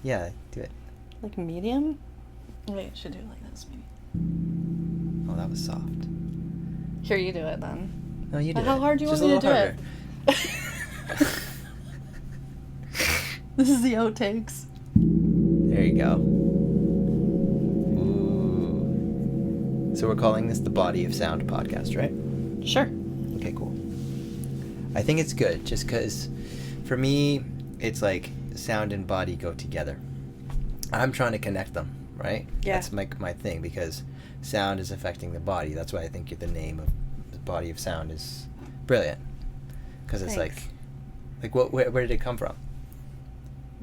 Yeah, do it. Like medium? Wait, I should do it like this maybe. Oh, that was soft. Here, you do it then. No, you do it. How hard do you Just want me a to little do harder. it? This is the outtakes. There you go. Ooh. So we're calling this the Body of Sound podcast, right? Sure. Okay, cool. I think it's good just because for me, it's like sound and body go together. I'm trying to connect them, right? Yeah. That's my thing because sound is affecting the body. That's why I think the name of the Body of Sound is brilliant. Because it's Thanks. like where did it come from?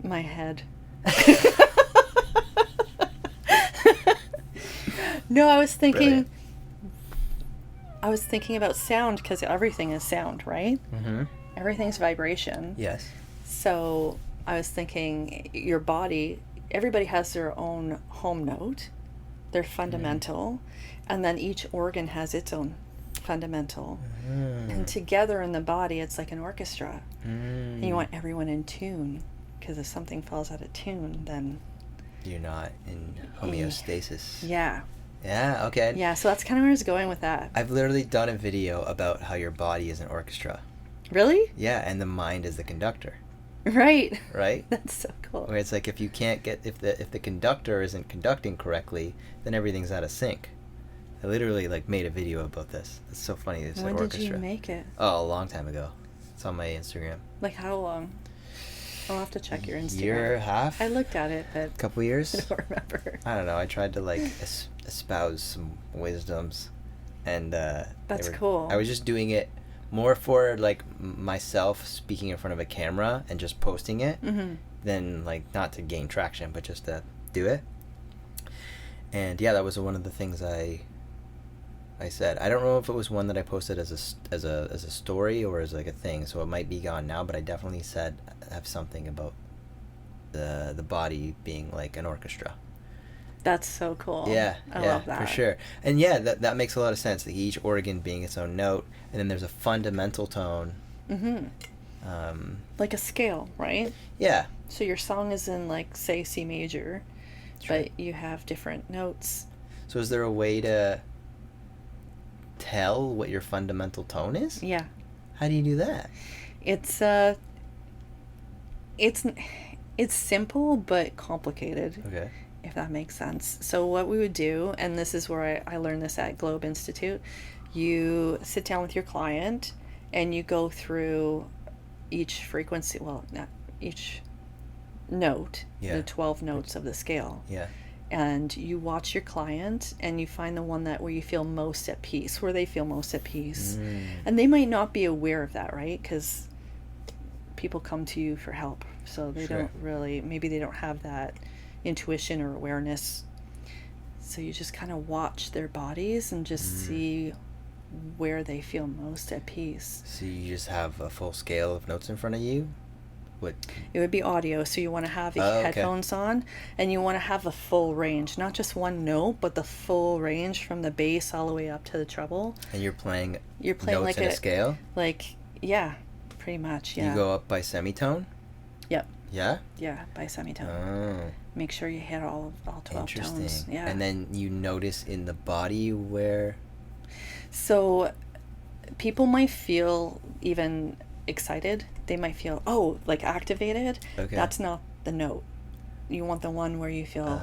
My head. No, I was thinking... Brilliant. I was thinking about sound because everything is sound, right? Mm-hmm. Everything's vibration. Yes. So I was thinking your body, everybody has their own home note, their fundamental, and then each organ has its own fundamental. And together in the body, it's like an orchestra. And you want everyone in tune, because if something falls out of tune, then... You're not in homeostasis. Yeah. Yeah, okay. Yeah, so that's kind of where I was going with that. I've literally done a video about how your body is an orchestra. Really? Yeah, and the mind is the conductor. Right. Right? That's so cool. Where it's like if you can't get if the conductor isn't conducting correctly, then everything's out of sync. I literally made a video about this. It's so funny. It's When an did orchestra. you make it? Oh, a long time ago. It's on my Instagram. Like how long? I'll have to check your Instagram. Year, half? I looked at it, but Couple years? I don't remember. I don't know. I tried to espouse some wisdoms, and That's cool. I was just doing it more for myself speaking in front of a camera and just posting it, than not to gain traction, but just to do it. And yeah, that was one of the things I said. I don't know if it was one that I posted as a story or as a thing, so it might be gone now. But I definitely said have something about the body being like an orchestra. That's so cool. Yeah, I love that. For sure. And yeah, that makes a lot of sense. Each organ being its own note, and then there's a fundamental tone. Like a scale, right? Yeah. So your song is in say C major, Sure. but you have different notes. So is there a way to tell what your fundamental tone is? Yeah. How do you do that? It's simple but complicated. Okay. If that makes sense. So what we would do, and this is where I learned this at Globe Institute, you sit down with your client and you go through each frequency, not each note, the 12 notes of the scale. Yeah. And you watch your client and you find the one where you feel most at peace, where they feel most at peace. And they might not be aware of that, right? Because people come to you for help. So they don't really, maybe they don't have that intuition or awareness. So you just kind of watch their bodies and just see where they feel most at peace. So you just have a full scale of notes in front of you? What? It would be audio, so you want to have the headphones on, and you want to have a full range, not just one note, but the full range from the bass all the way up to the treble. And you're playing notes like in a scale? Yeah, pretty much, yeah. You go up by semitone? Yep. Yeah? Yeah, by semitone. Oh. Make sure you hit all 12 Interesting. tones. Yeah. And then you notice in the body where... So people might feel even excited. They might feel, activated. Okay. That's not the note. You want the one where you feel,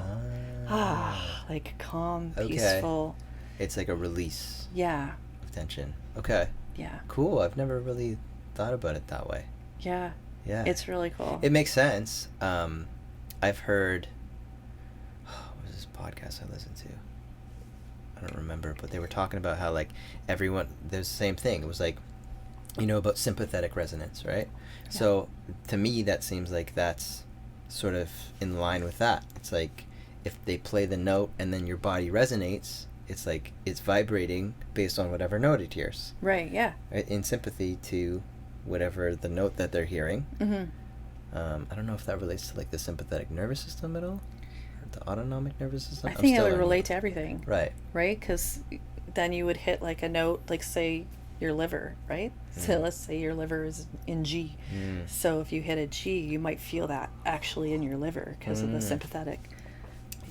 calm, peaceful. It's like a release. Yeah. Of tension. Okay. Yeah. Cool. I've never really thought about it that way. Yeah. Yeah. It's really cool. It makes sense. I've heard... what was this podcast I listened to? I don't remember, but they were talking about how everyone... There's the same thing. It was about sympathetic resonance, right? Yeah. So to me, that seems like that's sort of in line with that. It's if they play the note and then your body resonates, it's it's vibrating based on whatever note it hears. Right, yeah. Right? In sympathy to whatever the note that they're hearing. I don't know if that relates to the sympathetic nervous system at all, or the autonomic nervous system. I think it would relate to everything. Right. Right, because then you would hit a note, say your liver, right? So let's say your liver is in G. So if you hit a G, you might feel that actually in your liver because of the sympathetic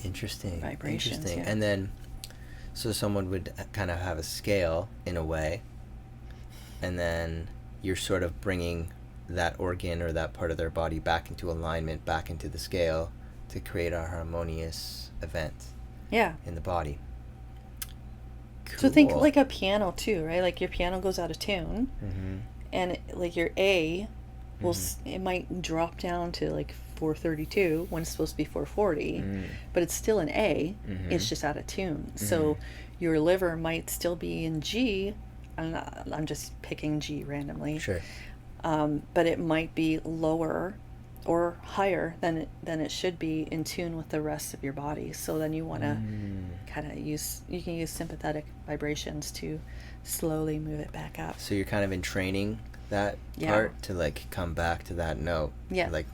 Interesting. vibrations. Interesting. Yeah. And then, so someone would kind of have a scale in a way, and then you're sort of bringing that organ or that part of their body back into alignment, back into the scale to create a harmonious event Yeah. in the body. Cool. So think like a piano too, right? Like your piano goes out of tune, Mm-hmm. and like your A will it might drop down to like 432 when it's supposed to be 440, but it's still an A. It's just out of tune. So your liver might still be in G. I'm just picking G randomly. Sure. But it might be lower or higher than it should be in tune with the rest of your body. So then you want to kind of you can use sympathetic vibrations to slowly move it back up. So you're kind of in training that part to like come back to that note. Yeah. Like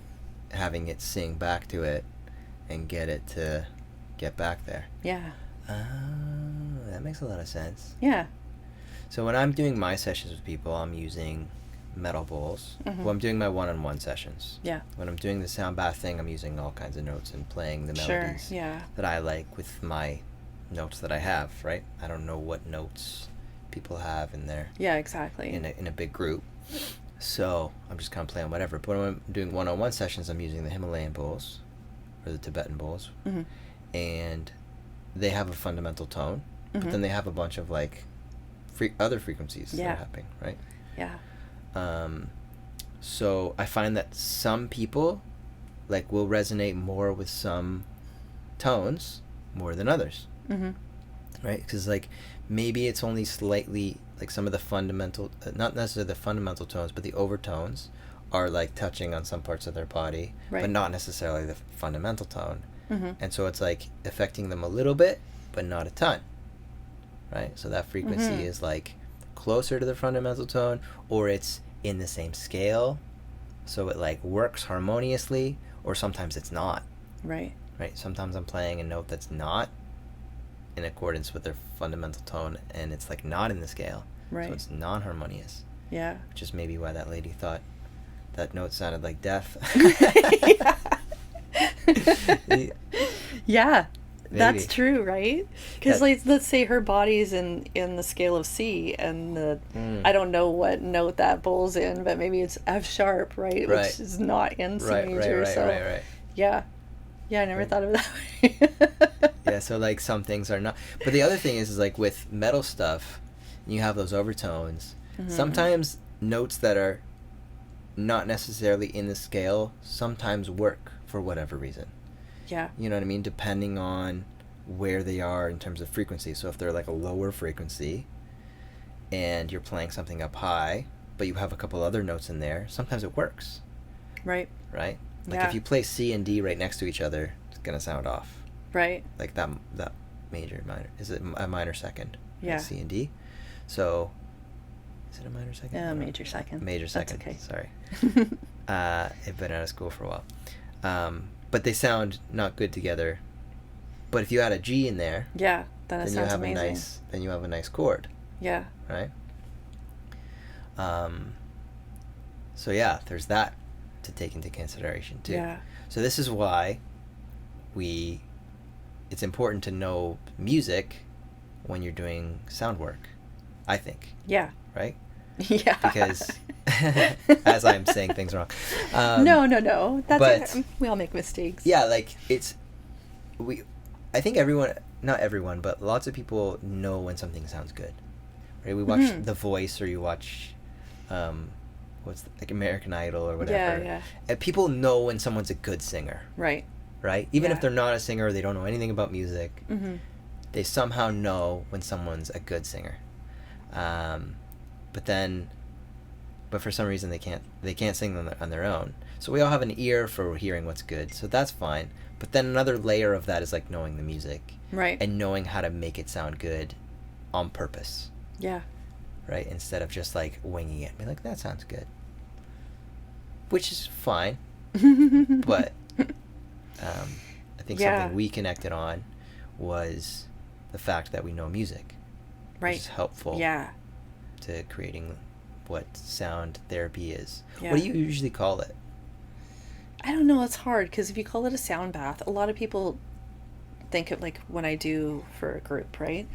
having it sing back to it and get it to get back there. Yeah. Oh, that makes a lot of sense. Yeah. So when I'm doing my sessions with people, I'm using metal bowls. Well, I'm doing my one-on-one sessions. Yeah. When I'm doing the sound bath thing, I'm using all kinds of notes and playing the melodies that I like with my notes that I have, right? I don't know what notes people have in there. Yeah, exactly. In a big group. So I'm just kind of playing whatever. But when I'm doing one-on-one sessions, I'm using the Himalayan bowls or the Tibetan bowls. And they have a fundamental tone, but then they have a bunch of like other frequencies that are happening, right? Yeah. So I find that some people like will resonate more with some tones more than others, right? Because like maybe it's only slightly like some of the fundamental, not necessarily the fundamental tones, but the overtones are like touching on some parts of their body, but not necessarily the fundamental tone. And so it's like affecting them a little bit, but not a ton, right? So that frequency is like closer to the fundamental tone, or it's in the same scale, so it like works harmoniously, or sometimes it's not. Right. Sometimes I'm playing a note that's not in accordance with their fundamental tone, and it's like not in the scale. So it's non-harmonious. Yeah. Which is maybe why that lady thought that note sounded like death. Yeah. That's true, right? Because like, let's say her body's in the scale of C, and I don't know what note that bowl's in, but maybe it's F sharp, right? Which is not in C major. Right. Yeah, I never thought of it that way. Yeah, so like some things are not. But the other thing is like with metal stuff, you have those overtones. Sometimes notes that are not necessarily in the scale sometimes work for whatever reason. Yeah. You know what I mean? Depending on where they are in terms of frequency. So if they're like a lower frequency and you're playing something up high, but you have a couple other notes in there, sometimes it works. Right? Like if you play C and D right next to each other, it's going to sound off. Right. Like that major, minor. Is it a minor second? Yeah. Like C and D. So, is it a minor second? Major second. Major second. That's okay. Sorry. I've been out of school for a while. But they sound not good together. But if you add a G in there, then it sounds amazing. Then you have a nice chord. Yeah. Right? So yeah, there's that to take into consideration too. Yeah. So this is why it's important to know music when you're doing sound work, I think. Yeah. Right? Yeah. Because as I'm saying things wrong. No. That's we all make mistakes. Yeah, like I think not everyone, but lots of people know when something sounds good. Right? We watch The Voice, or you watch like American Idol or whatever. Yeah. And people know when someone's a good singer. Right? Even if they're not a singer or they don't know anything about music, they somehow know when someone's a good singer. But for some reason they can't sing on their own. So we all have an ear for hearing what's good, so that's fine. But then another layer of that is like knowing the music, right? And knowing how to make it sound good, on purpose. Yeah. Right, instead of just like winging it, be like, that sounds good, which is fine. But I think something we connected on was the fact that we know music, right? Which is helpful. Yeah. to creating what sound therapy is. Yeah. What do you usually call it? I don't know. It's hard because if you call it a sound bath, a lot of people think of, like, when I do for a group, right?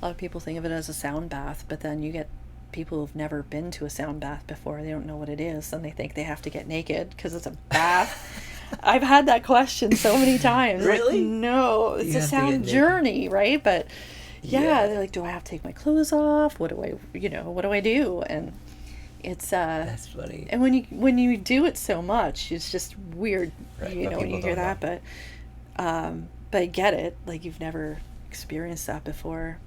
A lot of people think of it as a sound bath, but then you get people who've never been to a sound bath before. They don't know what it is, and they think they have to get naked because it's a bath. I've had that question so many times. Really? Like, no, it's a sound journey, right? But yeah, they're like, do I have to take my clothes off? What do I do? And it's That's funny. and when you do it so much, it's just weird, Right, when you hear that. But I get it. Like, you've never experienced that before.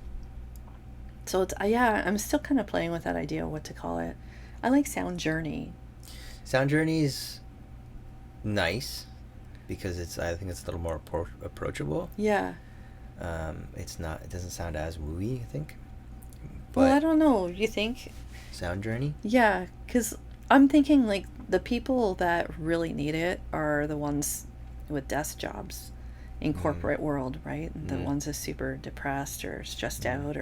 So it's I'm still kind of playing with that idea of what to call it. I like sound journey. Sound journey is nice because I think it's a little more approachable. Yeah. It doesn't sound as wooey, I think. But well, I don't know. You think? Sound journey? Yeah, because I'm thinking, like, the people that really need it are the ones with desk jobs in corporate world, right? The ones that's super depressed or stressed out,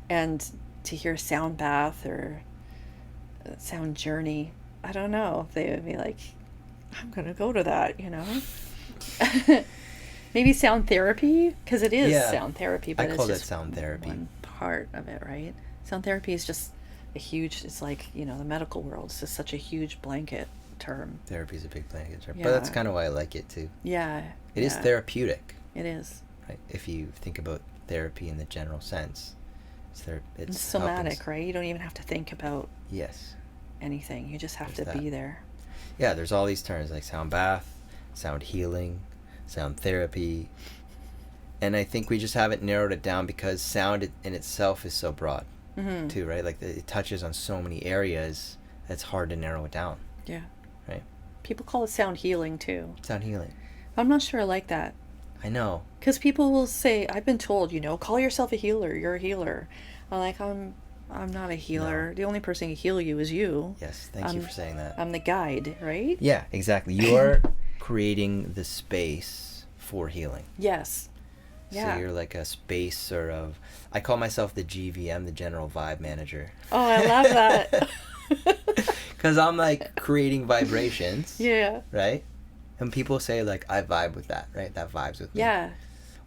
and to hear sound bath or sound journey, I don't know if they would be like, I'm gonna go to that, Maybe sound therapy, because it is sound therapy, but I call it's just it sound therapy. one part of it, right? Sound therapy is just it's like, the medical world. It's just such a huge blanket term. Therapy is a big blanket term, Yeah. but that's kind of why I like it too. Yeah. It is therapeutic. It is. Right? If you think about therapy in the general sense, it's somatic, right? You don't even have to think about anything. You just have to be there. Yeah, there's all these terms like sound bath, sound healing, sound therapy. And I think we just haven't narrowed it down because sound in itself is so broad, too, right? Like, it touches on so many areas that's hard to narrow it down. Yeah. Right? People call it sound healing, too. Sound healing. I'm not sure I like that. I know. Because people will say, I've been told, call yourself a healer. You're a healer. I'm like, I'm not a healer. No. The only person who can heal you is you. Yes, thank you for saying that. I'm the guide, right? Yeah, exactly. You're creating the space for healing. Yes. Yeah. So you're like a space sort of... I call myself the GVM, the General Vibe Manager. Oh, I love that. Because I'm like creating vibrations. Yeah. Right? And people say, like, I vibe with that, right? That vibes with me. Yeah.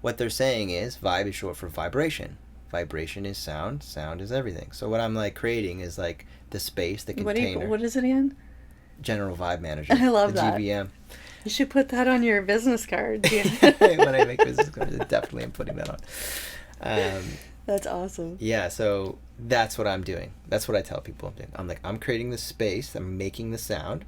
What they're saying is vibe is short for vibration. Vibration is sound. Sound is everything. So what I'm like creating is like the space, the container. What is it again? General Vibe Manager. I love that. GVM. You should put that on your business card. Yeah. When I make business cards, definitely I'm putting that on. That's awesome. Yeah, so that's what I'm doing. That's what I tell people I'm doing. I'm creating the space. I'm making the sound,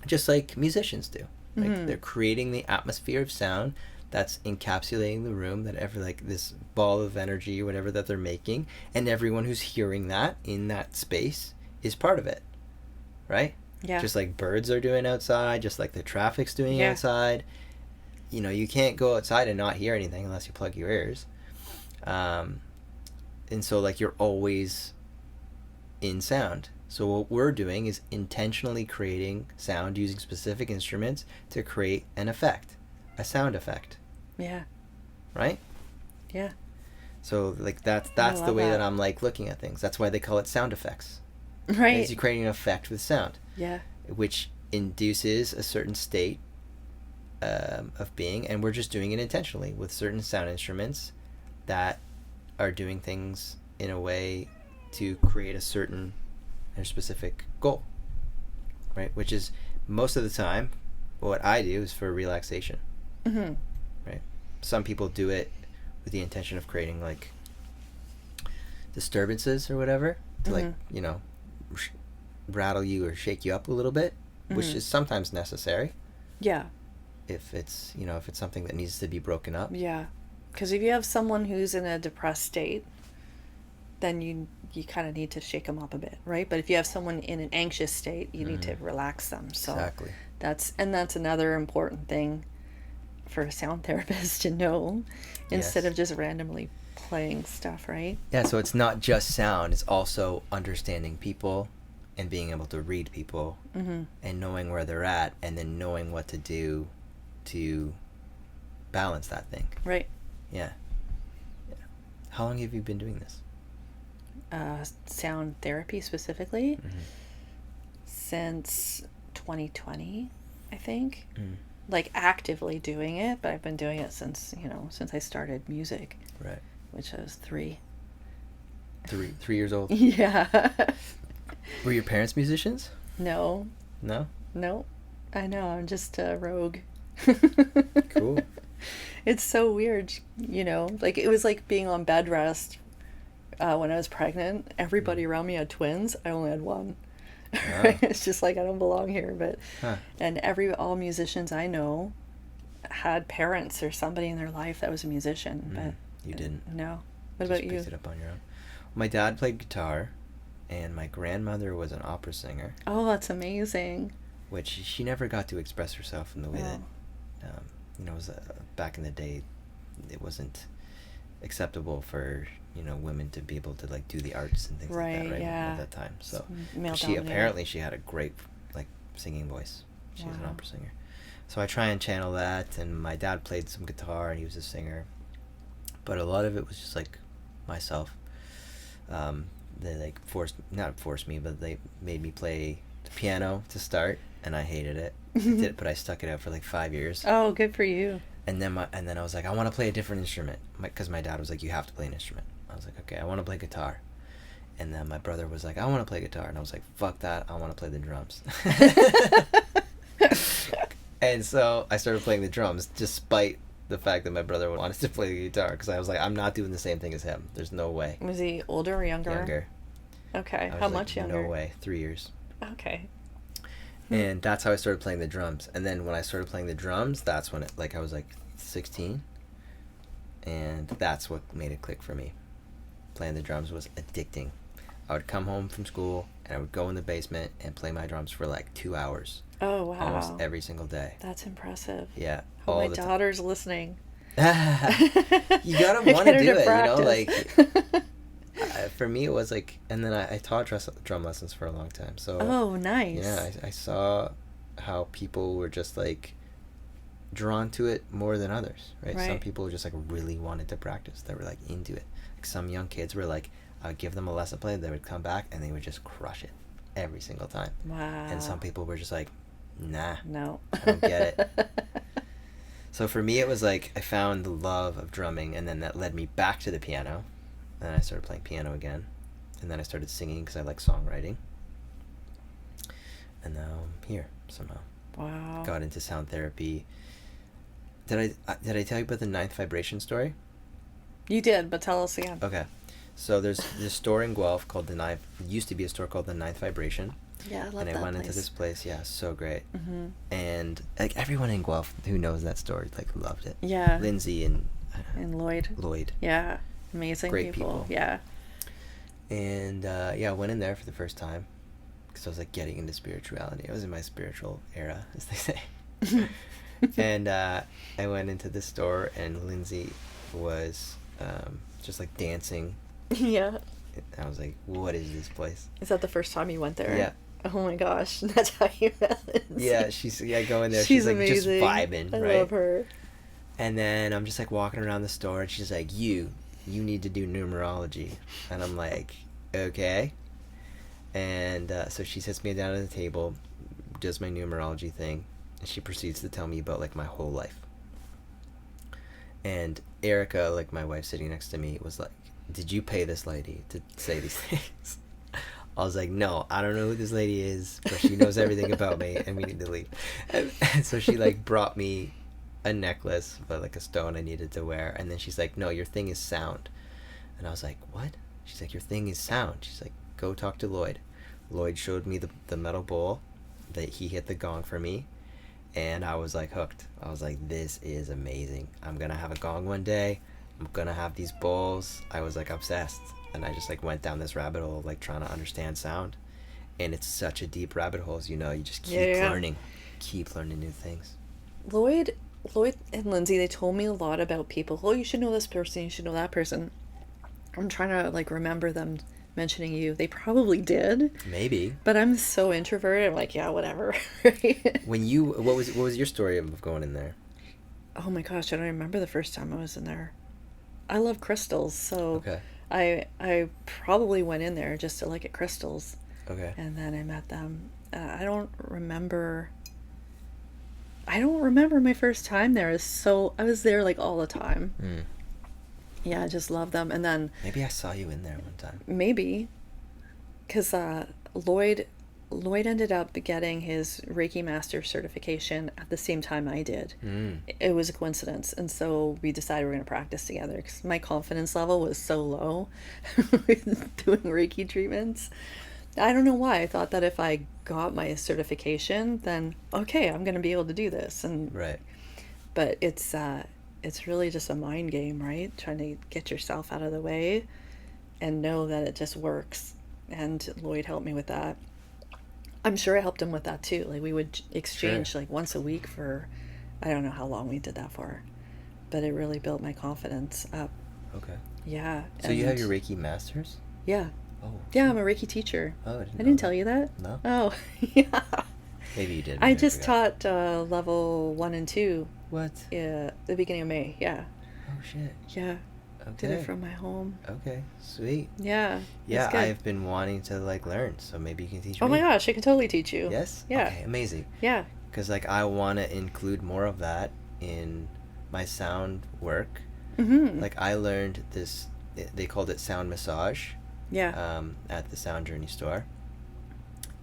just like musicians do. Like, they're creating the atmosphere of sound that's encapsulating the room, this ball of energy or whatever that they're making, and everyone who's hearing that in that space is part of it, right? Yeah. Just like birds are doing outside, just like the traffic's doing outside. You can't go outside and not hear anything unless you plug your ears. And so, like, you're always in sound. So what we're doing is intentionally creating sound using specific instruments to create an effect, a sound effect. Yeah. Right? Yeah. So, like, that's the way that I'm, like, looking at things. That's why they call it sound effects. Right. It's you creating an effect with sound. Yeah. Which induces a certain state of being, and we're just doing it intentionally with certain sound instruments that are doing things in a way to create a certain and specific goal, right? Which is, most of the time, what I do is for relaxation, right? Some people do it with the intention of creating, like, disturbances or whatever, to like, rattle you or shake you up a little bit, which is sometimes necessary. Yeah. If it's something that needs to be broken up. Yeah. Because if you have someone who's in a depressed state, then you kind of need to shake them up a bit, right? But if you have someone in an anxious state, you need to relax them. So exactly. That's another important thing for a sound therapist to know, instead of just randomly playing stuff, right? Yeah, so it's not just sound, it's also understanding people and being able to read people and knowing where they're at, and then knowing what to do to balance that thing. Right. Yeah. How long have you been doing this? sound therapy specifically Mm-hmm. since 2020, I think. Mm. Like actively doing it, but I've been doing it since, since I started music, Right. which I was 3. 3 years old. Yeah. Were your parents musicians? No. No? No. I know, I'm just a rogue. Cool. It's so weird, like it was like being on bed rest when I was pregnant. Everybody around me had twins. I only had one. Ah. It's just like I don't belong here, but Huh. and all musicians I know had parents or somebody in their life that was a musician, but You didn't. no. What Just about you? picked it up on your own. My dad played guitar, and my grandmother was an opera singer, Oh, that's amazing. which she never got to express herself in the way Oh. that, it was back in the day. It wasn't acceptable for women to be able to like do the arts and things like Right, that, right? yeah. At that time, so Male she dominated. had a great like singing voice. She was an Wow. opera singer, so I try and channel that. And my dad played some guitar, and he was a singer, but a lot of it was just like myself. They like not forced me, but they made me play the piano to start, and I hated it. I did, but I stuck it out for like 5 years. Oh, good for you. And then I was like, I want to play a different instrument, because my dad was like, you have to play an instrument. I was like, okay, I want to play guitar. And then my brother was like, I want to play guitar, and I was like, fuck that, I want to play the drums. And so I started playing the drums, despite the fact that my brother wanted to play the guitar, because I was like, I'm not doing the same thing as him. There's no way. Was he older or younger? Younger. Okay. I was How like, much younger? No way. 3 years. Okay. And that's how I started playing the drums. And then when I started playing the drums, that's when I was like 16. And that's what made it click for me. Playing the drums was addicting. I would come home from school, and I would go in the basement and play my drums for like 2 hours. Oh, wow. Almost every single day. That's impressive. Yeah. Oh, all my the daughter's listening. You gotta want to do it, practice. For me, it was like, and then I taught drum lessons for a long time. So Oh, nice. yeah, I saw how people were just like drawn to it more than others, right? Some Right. people just like really wanted to practice. They were like into it. Like some young kids were like, I would give them a lesson plan, they would come back and they would just crush it every single time. Wow. And some people were just like, nah, No. I don't get it. So for me, it was like I found the love of drumming, and then that led me back to the piano. And I started playing piano again, and then I started singing because I like songwriting. And now I'm here somehow. Wow. Got into sound therapy. Did I tell you about the ninth vibration story? You did, but tell us again. Okay, so there's this store in Guelph called the Ninth. It used to be a store called the Ninth Vibration. Yeah, I love And that I went place. into this place. Yeah, so great. Mm-hmm. And like everyone in Guelph who knows that store like loved it. Yeah. Lindsay and And Lloyd. Lloyd. Yeah. Amazing Great people. Yeah. And yeah, I went in there for the first time because I was like getting into spirituality. I was in my spiritual era, as they say. And I went into the store, and Lindsay was just like dancing. Yeah. I was like, what is this place? Is that the first time you went there? Yeah. Oh my gosh, that's how you met Lindsay. Yeah, go in there. She's like amazing. just vibing, I right? love her. And then I'm just like walking around the store, and she's like, you need to do numerology. And I'm like, okay. And so she sits me down at the table, does my numerology thing, and she proceeds to tell me about like my whole life. And Erica, like my wife sitting next to me, was like, did you pay this lady to say these things? I was like, no, I don't know who this lady is, but she knows everything about me, and we need to leave. And so she like brought me a necklace, but like a stone I needed to wear, and then she's like, no, your thing is sound. And I was like, what? She's like, your thing is sound. She's like, go talk to Lloyd. Lloyd showed me the metal bowl that he hit the gong for me, and I was like hooked. I was like, this is amazing. I'm gonna have a gong one day. I'm gonna have these bowls. I was like obsessed, and I just like went down this rabbit hole, like trying to understand sound. And it's such a deep rabbit hole, as you know. You just keep learning new things. Lloyd and Lindsay, they told me a lot about people. Oh, you should know this person, you should know that person. I'm trying to like remember them mentioning you. They probably did. Maybe. But I'm so introverted. I'm like, yeah, whatever. What was your story of going in there? Oh my gosh, I don't remember the first time I was in there. I love crystals, so Okay. I probably went in there just to look at crystals, Okay. and then I met them. I don't remember. I don't remember my first time there. So I was there like all the time. Mm. Yeah, I just love them. And then Maybe I saw you in there one time. maybe because Lloyd ended up getting his Reiki Master certification at the same time I did. Mm. It was a coincidence, and so we decided we're going to practice together because my confidence level was so low with doing Reiki treatments. I don't know why. I thought that if I got my certification, then okay, I'm going to be able to do this. And Right. but it's really just a mind game, right? Trying to get yourself out of the way and know that it just works. And Lloyd helped me with that. I'm sure I helped him with that too. Like we would exchange Sure. like once a week for, I don't know how long we did that for, but it really built my confidence up. Okay. Yeah. So you have your Reiki Masters? Yeah. Oh. Yeah, I'm a Reiki teacher. Oh, I I know didn't tell you that? No. Oh, yeah. Maybe you did. I maybe just forgot. taught level 1 and 2 What? the beginning of May. Yeah. Oh shit. Yeah. Okay. Did it from my home. Okay. Sweet. Yeah. Yeah, it's good. I've been wanting to like learn, so maybe you can teach Oh me. my gosh, I can totally teach you. Yes. Yeah. Okay. Amazing. Yeah. Because like I want to include more of that in my sound work. Mm-hmm. Like I learned this. They called it sound massage. Yeah. At the Sound Journey store.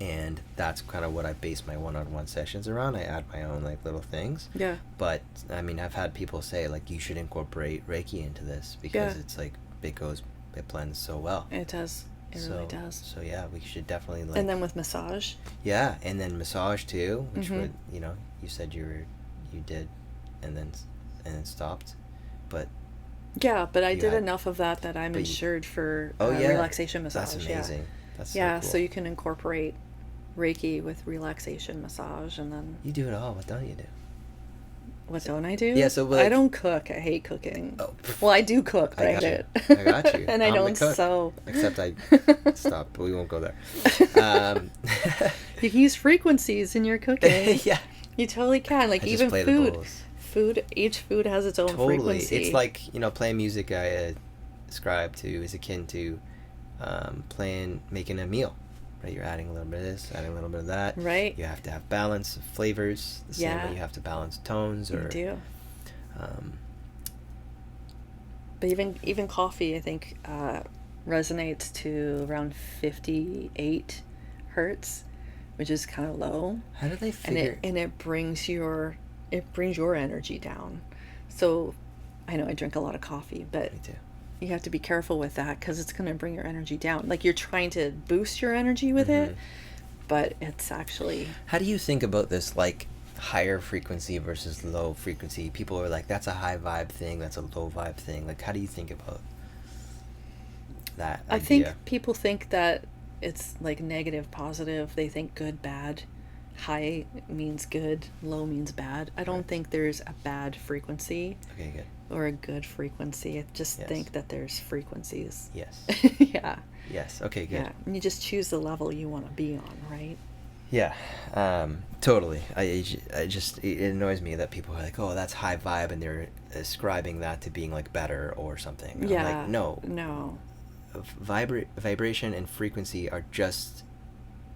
And that's kind of what I base my one-on-one sessions around. I add my own like little things. Yeah. But I mean, I've had people say like you should incorporate Reiki into this because Yeah. it's like it blends so well. It does. It really does. So yeah, we should definitely like. And then with massage. Yeah, and then massage too, which Mhm. would you said you did, and then stopped, but Yeah, but I You did had- enough of that I'm but you- insured for oh yeah, relaxation massage. That's Yeah. amazing. That's Yeah, so so cool. you can incorporate Reiki with relaxation massage, and then You do it all. What don't you do? what don't I do? Yeah, so, I like- don't cook. I hate cooking. Oh. Well, I do cook, but I I, got you. hate it. I got you. And I I'm the don't cook. sew. Except I stopped, but we won't go there. You can use frequencies in your cooking. Yeah. You totally can. Like I just even play the food. bowls. Each food has its own Totally. frequency. It's like, playing music I ascribe to is akin to making a meal. Right? You're adding a little bit of this, adding a little bit of that. Right. You have to have balance of flavors. The same Yeah. way you have to balance tones You or do. um, But even coffee, I think, resonates to around 58 hertz, which is kind of low, how do they and figure it brings your energy down. So, I know I drink a lot of coffee, but Me too. you have to be careful with that because it's going to bring your energy down. Like you're trying to boost your energy with it, but it's actually How do you think about this, like, higher frequency versus low frequency? People are like, that's a high vibe thing, that's a low vibe thing. Like, how do you think about that I idea? think people think that it's like negative, positive. They think good, bad. High means good, low means bad. I don't think there's a bad frequency Okay, good. or a good frequency. I just Yes. think that there's frequencies. Yes. Yeah. Yes. Okay, good. Yeah. And you just choose the level you want to be on, right? Yeah, totally. I just, it annoys me that people are like, oh, that's high vibe, and they're ascribing that to being like better or something. Yeah. I'm like, no. No. Vibration and frequency are just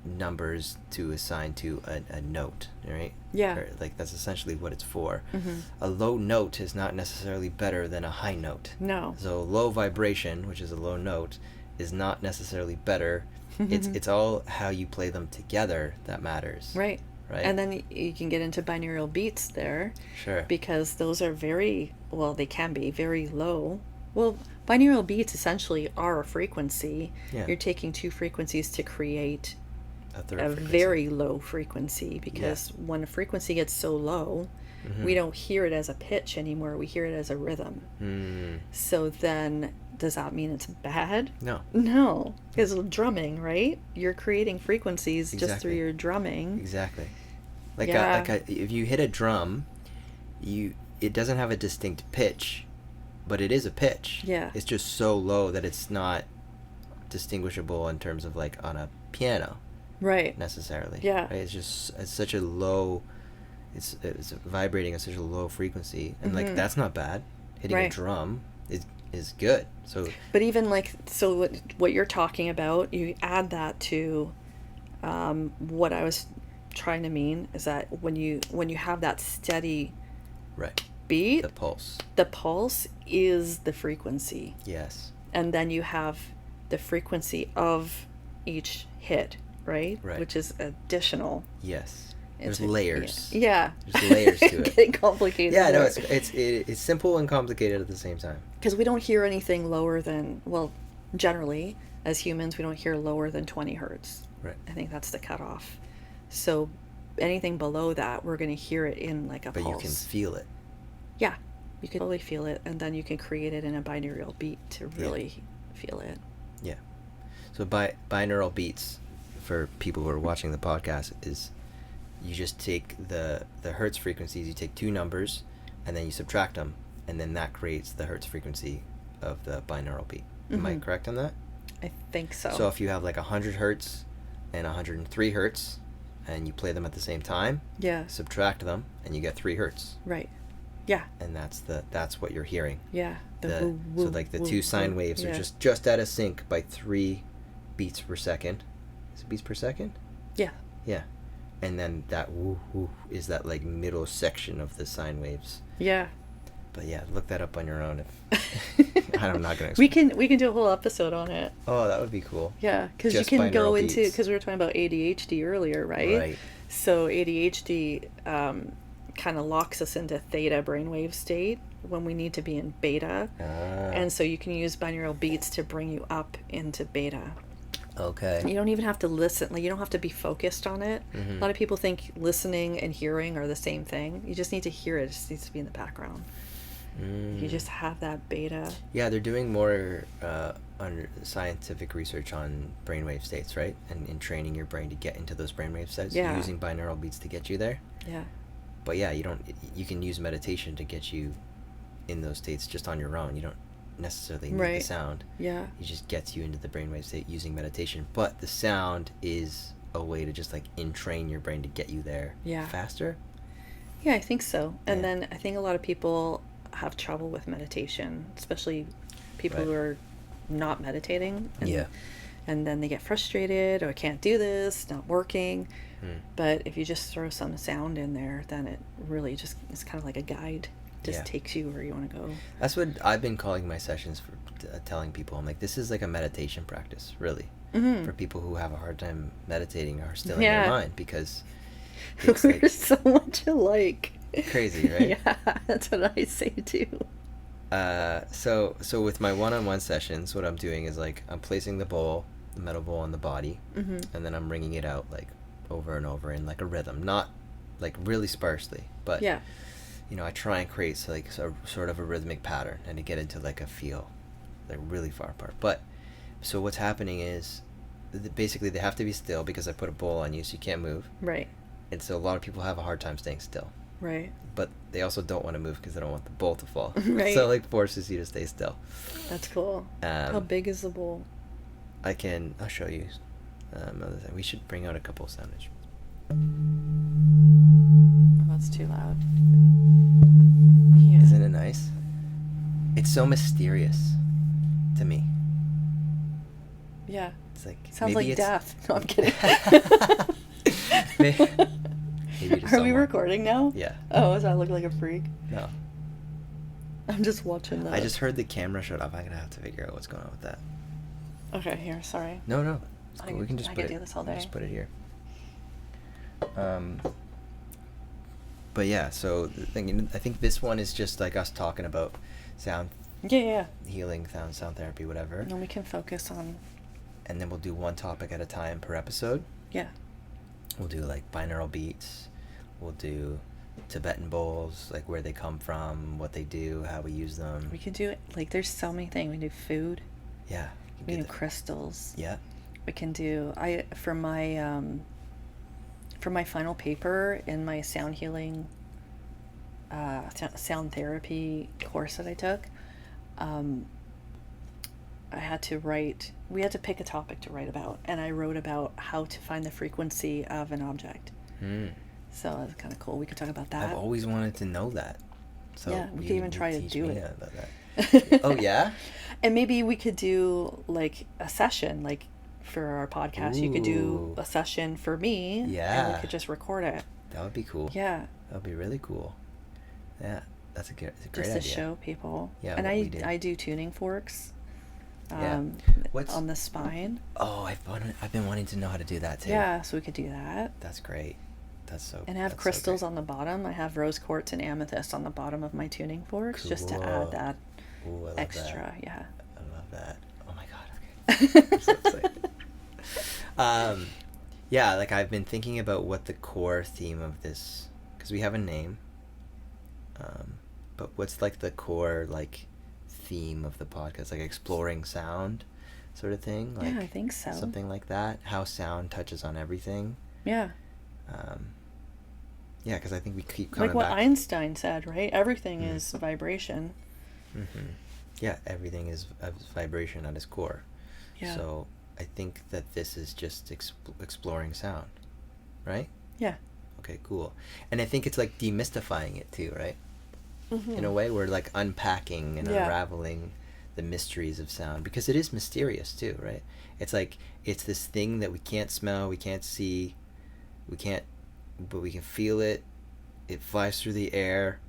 numbers to assign to a note, right? Yeah. Or, like, that's essentially what it's for. Mhm. A low note is not necessarily better than a high note. No. So low vibration, which is a low note, is not necessarily better. It's all how you play them together that matters. Right. Right. And then you can get into binaural beats there Sure. because those are they can be very low. Well, binaural beats essentially are a frequency. Yeah. You're taking two frequencies to create a third a frequency. very low frequency because when a frequency gets so low, we don't hear it as a pitch anymore. We hear it as a rhythm. Mm. So then does that mean it's bad? No. No, because drumming, right? You're creating frequencies just through Exactly. your drumming. Exactly. Like Yeah. if you hit a drum, it doesn't have a distinct pitch, but it is a pitch. Yeah. It's just so low that it's not distinguishable in terms of like on a piano Right. necessarily. Yeah. Right? It's such a low. It's vibrating at such a low frequency, and like that's not bad. Hitting a Right. drum is is good. So, but even like, so what you're talking about, you add that to what I was trying to mean is that when you have that steady right, beat, the pulse is the frequency. Yes. And then you have the frequency of each hit, right? Right. Which is additional. Yes. There's layers. Yeah. There's layers to it. Getting complicated. Yeah, no, it's simple and complicated at the same time. Because we don't hear anything lower than, well, generally, as humans, we don't hear lower than 20 hertz. Right. I think that's the cutoff. So anything below that, we're going to hear it in like a pulse. But you can feel it. Yeah. You can totally feel it, and then you can create it in a binaural beat to really feel it. Yeah. So binaural beats, for people who are watching the podcast, is you just take the hertz frequencies, you take two numbers, and then you subtract them, and then that creates the hertz frequency of the binaural beat. Am I correct on that? I think so. So if you have like 100 hertz and 103 hertz, and you play them at the same time, subtract them, and you get 3 hertz. Right. Yeah. And that's what you're hearing. Yeah. So like the two sine waves are just out of sync by 3 beats per second. Is it beats per second? Yeah. Yeah. And then that woo woo is that like middle section of the sine waves. Yeah. But yeah, look that up on your own. If I'm not gonna. We can do a whole episode on it. Oh, that would be cool. Yeah, because you can go into, because we were talking about ADHD earlier, right? Right. So ADHD kind of locks us into theta brainwave state when we need to be in beta, and so you can use binaural beats to bring you up into beta. Okay. You don't even have to listen. Like, you don't have to be focused on it. A lot of people think listening and hearing are the same thing. You just need to hear it. It just needs to be in the background. You just have that beta. Yeah, they're doing more scientific research on brainwave states, right? And in training your brain to get into those brainwave states. Yeah. Using binaural beats to get you there. Yeah. But yeah, you can use meditation to get you in those states just on your own. You don't necessarily need the sound. Yeah. It just gets you into the brainwave state using meditation. But the sound is a way to just like entrain your brain to get you there faster. Yeah, I think so. And then I think a lot of people have trouble with meditation, especially people who are not meditating. And then they get frustrated, or can't do this, it's not working. But if you just throw some sound in there, then it really just, it's kind of like a guide. Just takes you where you want to go. That's what I've been calling my sessions for, telling people. I'm like, this is like a meditation practice, really, for people who have a hard time meditating or still in their mind, because it's we're like, so much alike. Crazy, right? Yeah, that's what I say too. So with my one-on-one sessions, what I'm doing is like I'm placing the metal bowl on the body, and then I'm ringing it out like over and over in like a rhythm, not like really sparsely, but I try and create like sort of a rhythmic pattern and to get into like a feel, like really far apart. But so what's happening is basically they have to be still because I put a bowl on you, so you can't move. Right. And so a lot of people have a hard time staying still. Right. But they also don't want to move because they don't want the bowl to fall. Right. So it like forces you to stay still. That's cool. How big is the bowl? I'll show you. Another thing. We should bring out a couple of sound instruments. Oh, that's too loud. Yeah. Isn't it nice? It's so mysterious to me. Yeah. It's like sounds like death. No, I'm kidding. Maybe Are we recording now? Yeah. Oh, does I look like a freak? No. I'm just watching that. I just heard the camera shut off. I'm gonna have to figure out what's going on with that. Okay, here. Sorry. No. Cool. We can just put it. Do this all day. Just put it here. But yeah, so the thing, I think this one is just like us talking about sound. Yeah. Healing, sound therapy, whatever. And then we can focus on. And then we'll do one topic at a time per episode. Yeah. We'll do like binaural beats. We'll do Tibetan bowls, like where they come from, what they do, how we use them. We can do it. Like, there's so many things. We can do food. Yeah. We can do crystals. Yeah. We can do. For my final paper in my sound healing, sound therapy course that I took, I had to write. We had to pick a topic to write about, and I wrote about how to find the frequency of an object. So that's kind of cool. We could talk about that. I've always wanted to know that. So yeah, we could even try to do it. About that. Oh, yeah? And maybe we could do like a session, like for our podcast. You could do Ooh. a session for me, and we Yeah. could just record it. That would be cool. Yeah, That would be really cool. Yeah. It's a great just to idea. show people. Yeah, And what we do. I do tuning forks. Yeah. What's On the spine. Oh, I've been wanting to know how to do that too. Yeah, so we could do that. That's great. And have crystals on the bottom. I have rose quartz and amethyst on the bottom of my tuning forks, just to add that Ooh, I love extra. That. Yeah. I love that. Oh my god. Okay. I'm so excited. Yeah, like I've been thinking about what the core theme of this, because we have a name. But what's like the core like theme of the podcast, like exploring sound, sort of thing. Like, yeah, I think so. Something like that. How sound touches on everything. Yeah. Yeah, because I think we keep coming like what back. Einstein said, right? Everything is vibration. Mm-hmm. Yeah, everything is a vibration at its core. Yeah. So I think that this is just exploring sound, right? Yeah. Okay, cool. And I think it's like demystifying it too, right? Mm-hmm. In a way, we're like unpacking and Yeah. unraveling the mysteries of sound, because it is mysterious too, right? It's like it's this thing that we can't smell, we can't see, but we can feel it. It flies through the air.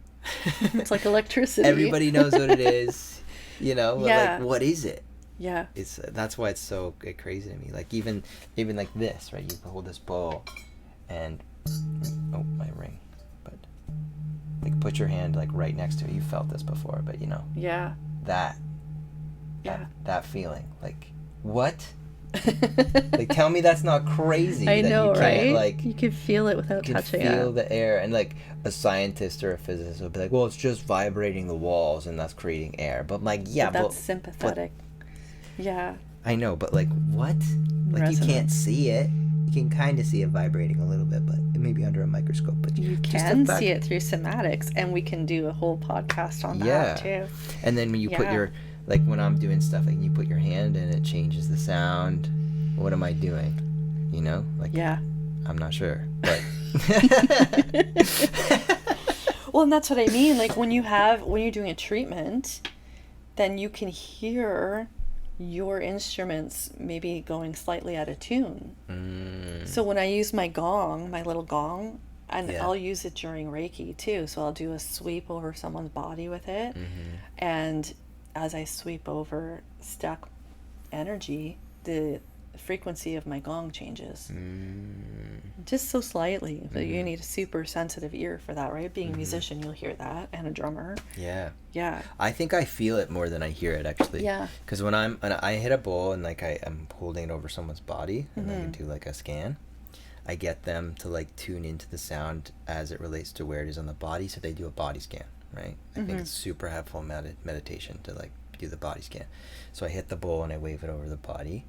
It's like electricity. Everybody knows what it is, but Yeah. like, what is it? Yeah. That's why it's so crazy to me. Like even like this, right? You hold this bowl, and my ring, but like put your hand like right next to it. You felt this before, but Yeah. that feeling, like what? Like tell me that's not crazy. I that know, you can't, right? Like you can feel it without you can touching feel it. the air, and like a scientist or a physicist would be like, well, it's just vibrating the walls and that's creating air. But like, yeah, But that's sympathetic. Yeah. I know, but like what? Like Resonance. you can't see it. You can kind of see it vibrating a little bit, but maybe under a microscope. But You just can the fact- see it through somatics, and we can do a whole podcast on Yeah. that too. And then when you put Yeah. your, like when I'm doing stuff, like you put your hand and it changes the sound. What am I doing? Like Yeah. I'm not sure, but Well, and that's what I mean. Like when you're doing a treatment, then you can hear your instruments maybe going slightly out of tune. So when I use my little gong, and Yeah. I'll use it during Reiki too. So I'll do a sweep over someone's body with it. Mm-hmm. And as I sweep over stuck energy, the frequency of my gong changes. Just so slightly. But you need a super sensitive ear for that, right? Being a musician, you'll hear that, and a drummer. Yeah. Yeah. I think I feel it more than I hear it, actually. Yeah. Because when I hit a bowl and like I'm holding it over someone's body and I can do like a scan, I get them to like tune into the sound as it relates to where it is on the body. So they do a body scan, right? I think it's super helpful meditation to like do the body scan. So I hit the bowl and I wave it over the body,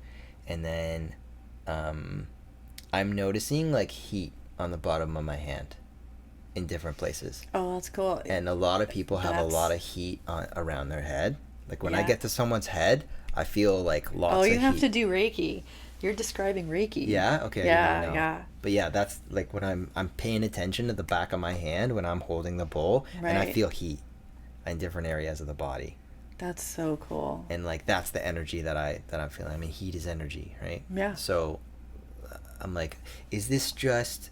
and then I'm noticing like heat on the bottom of my hand in different places. Oh, that's cool. And a lot of people have a That's- lot of heat around their head. Like when I Yeah. get to someone's head, I feel like lots of heat. Oh, you have to do Reiki. You're describing Reiki. Yeah? Okay. I didn't know. Yeah. But yeah, that's like when I'm paying attention to the back of my hand when I'm holding the bowl, and I Right. feel heat in different areas of the body. That's so cool. And like that's the energy that I'm feeling. I mean, heat is energy, right? Yeah. So I'm like, is this just,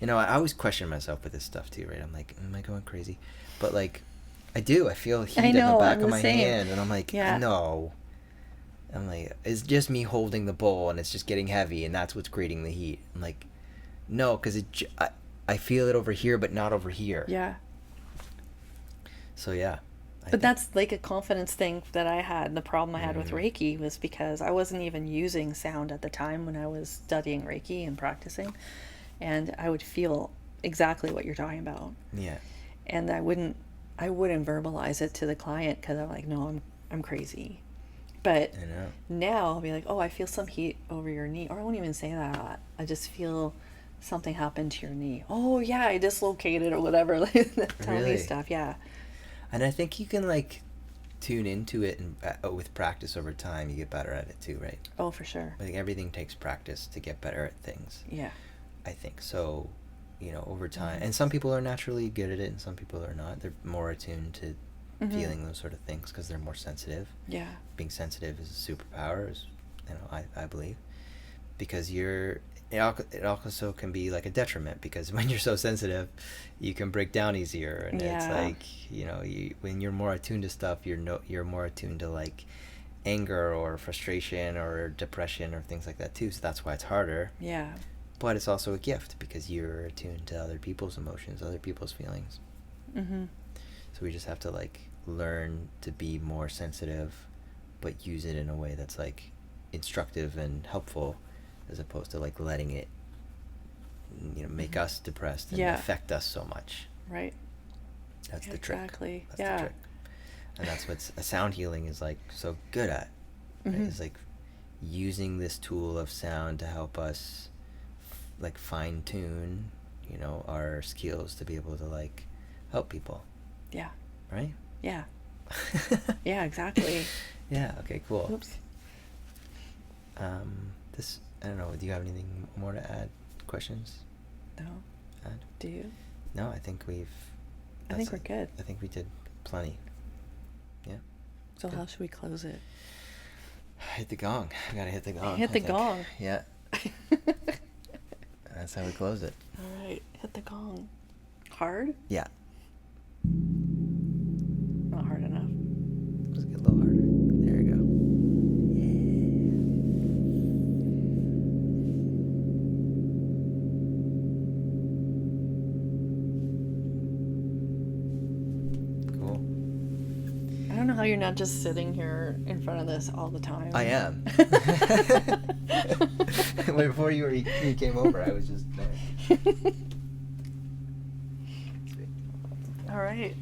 I always question myself with this stuff too, right? I'm like, am I going crazy? But like, I do. I feel heat in the know, back I'm of the my same. hand, and I'm like, Yeah. no. I'm like, it's just me holding the bowl, and it's just getting heavy, and that's what's creating the heat. I'm like, no, because I feel it over here, but not over here. Yeah. So yeah. But that's like a confidence thing that I had. The problem I had with Reiki was because I wasn't even using sound at the time when I was studying Reiki and practicing. And I would feel exactly what you're talking about. Yeah. And I wouldn't verbalize it to the client because I'm like, no, I'm crazy. But I know. now I'll be like, oh, I feel some heat over your knee. Or I won't even say that. I just feel something happened to your knee. Oh, yeah, I dislocated or whatever. Tell me Really? stuff, yeah. And I think you can like tune into it, and with practice over time, you get better at it too, right? Oh, for sure. I think everything takes practice to get better at things. Yeah. I think so. Over time, and some people are naturally good at it, and some people are not. They're more attuned to feeling those sort of things because they're more sensitive. Yeah. Being sensitive is a superpower, I believe, because it also can be like a detriment, because when you're so sensitive, you can break down easier, and it's like, when you're more attuned to stuff, you're more attuned to like anger or frustration or depression or things like that too. So that's why it's harder. Yeah. But it's also a gift because you're attuned to other people's emotions, other people's feelings. So we just have to like learn to be more sensitive, but use it in a way that's like instructive and helpful, as opposed to like letting it make us depressed and affect us so much. Right. That's the trick. Exactly. That's the trick. And that's what a sound healing is like so good at. Right? It's like using this tool of sound to help us like fine tune our skills to be able to like help people. Yeah. Right? Yeah. Yeah, exactly. Yeah, okay, cool. Oops. This, I don't know, do you have anything more to add? Questions? No. Add? Do you? No, I think we're good. I think we did plenty. Yeah. So good. How should we close it? Hit the gong. We gotta hit the gong. Hit the gong. Yeah. That's how we close it. All right, hit the gong. Hard? Yeah. Not hard enough. Let's get a little harder. There we go. I don't know how you're not just sitting here in front of this all the time. I am. Before you came over, I was just there. All right.